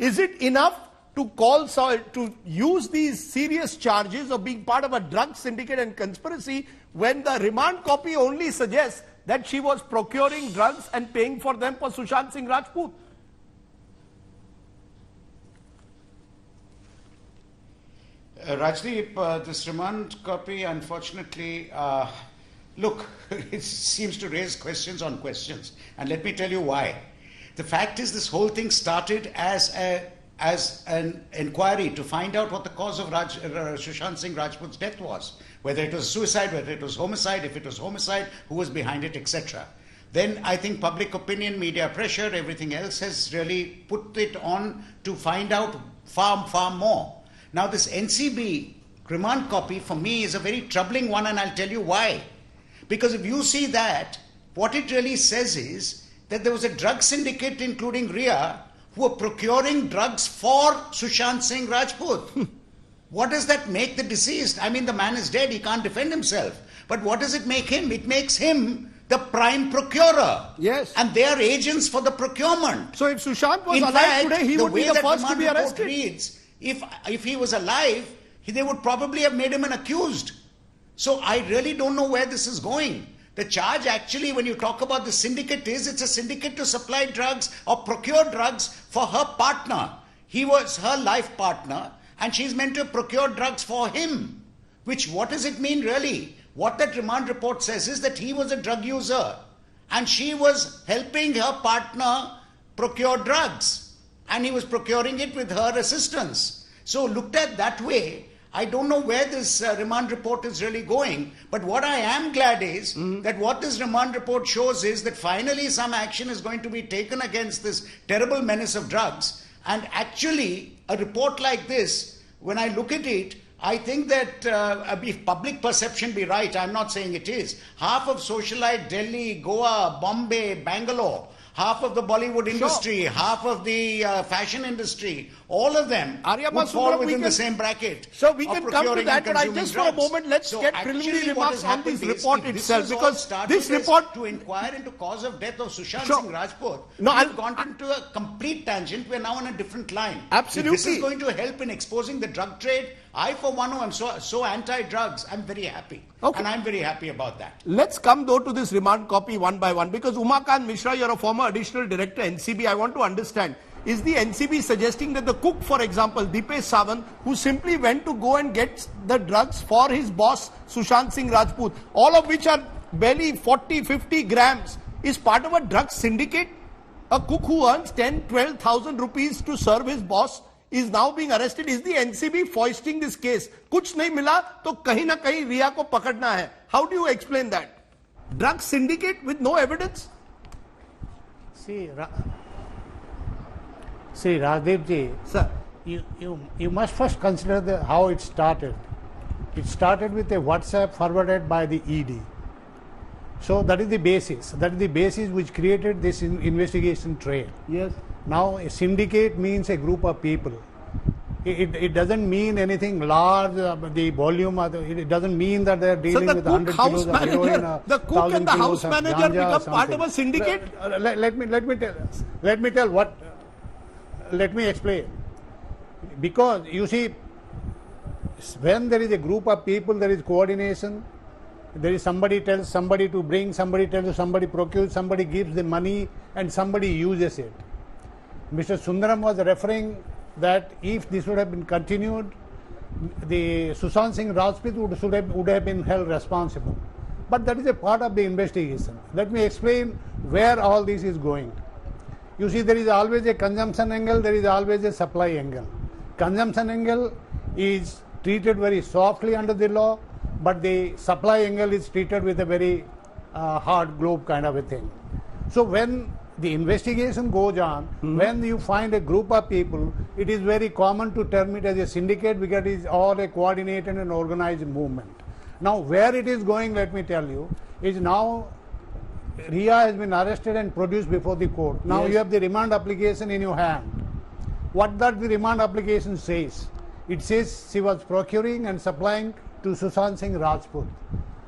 Is it enough to to use these serious charges of being part of a drug syndicate and conspiracy when the remand copy only suggests that she was procuring drugs and paying for them for Sushant Singh Rajput? Rajdeep, this remand copy, unfortunately, look, it seems to raise questions on questions. And let me tell you why. The fact is, this whole thing started as an inquiry to find out what the cause of Sushant Singh Rajput's death was. Whether it was suicide, whether it was homicide, if it was homicide, who was behind it, etc. Then I think public opinion, media pressure, everything else has really put it on to find out far, far more. Now this NCB remand copy for me is a very troubling one, and I'll tell you why. Because if you see that, what it really says is that there was a drug syndicate including Ria who were procuring drugs for Sushant Singh Rajput. What does that make the deceased? I mean, the man is dead, he can't defend himself. But what does it make him? It makes him the prime procurer. Yes. And they are agents for the procurement. So if Sushant was alive today, he would be the first to be arrested. Reads, if he was alive, they would probably have made him an accused. So I really don't know where this is going. The charge actually, when you talk about the syndicate, it's a syndicate to supply drugs or procure drugs for her partner. He was her life partner, and she's meant to procure drugs for him. What does it mean really? What that remand report says is that he was a drug user and she was helping her partner procure drugs, and he was procuring it with her assistance. So looked at that way, I don't know where this remand report is really going, but what I am glad is that what this remand report shows is that finally some action is going to be taken against this terrible menace of drugs. And actually, a report like this, when I look at it, I think that if public perception be right, I'm not saying it is, half of socialite Delhi, Goa, Bombay, Bangalore, half of the Bollywood industry, half of the fashion industry, all of them would fall within the same bracket. So we can come to that, but I just for a moment, let's get preliminary remarks on this report itself, because this report to inquire into cause of death of Sushant Singh Rajput. We've gone into a complete tangent. We're now on a different line. Absolutely. If this is going to help in exposing the drug trade, I, for one, who am so anti-drugs, I'm very happy. Okay. And I'm very happy about that. Let's come, though, to this remand copy one by one, because Umakant Mishra, you're a former additional director, NCB. I want to understand, is the NCB suggesting that the cook, for example, Dipesh Sawant, who simply went to go and get the drugs for his boss, Sushant Singh Rajput, all of which are barely 40, 50 grams, is part of a drug syndicate? A cook who earns 10, 12,000 rupees to serve his boss is now being arrested. Is the NCB foisting this case? कुछ नहीं मिला तो कहीं ना कहीं रिया को पकड़ना है. How do you explain that? Drug syndicate with no evidence? See, Rajdeep ji, sir, you must first consider how it started. It started with a WhatsApp forwarded by the ED. So that is the basis. That is the basis which created this investigation trail. Yes. Now, a syndicate means a group of people. It doesn't mean anything large, the volume, it doesn't mean that they are dealing with 100 kilos of heroin. The cook and the house manager become part of a syndicate? Let me explain. Because, you see, when there is a group of people, there is coordination. There is somebody tells somebody to bring, somebody tells somebody procures, somebody gives the money, and somebody uses it. Mr. Sundaram was referring that if this would have been continued, the Sushant Singh Rajput would have been held responsible. But that is a part of the investigation. Let me explain where all this is going. You see, there is always a consumption angle, there is always a supply angle. Consumption angle is treated very softly under the law, but the supply angle is treated with a very hard glove kind of a thing. So when the investigation goes on, when you find a group of people, it is very common to term it as a syndicate because it is all a coordinated and organized movement. Now where it is going, let me tell you, is now Ria has been arrested and produced before the court. Now you have the remand application in your hand. What does the remand application says? It says she was procuring and supplying to Sushant Singh Rajput.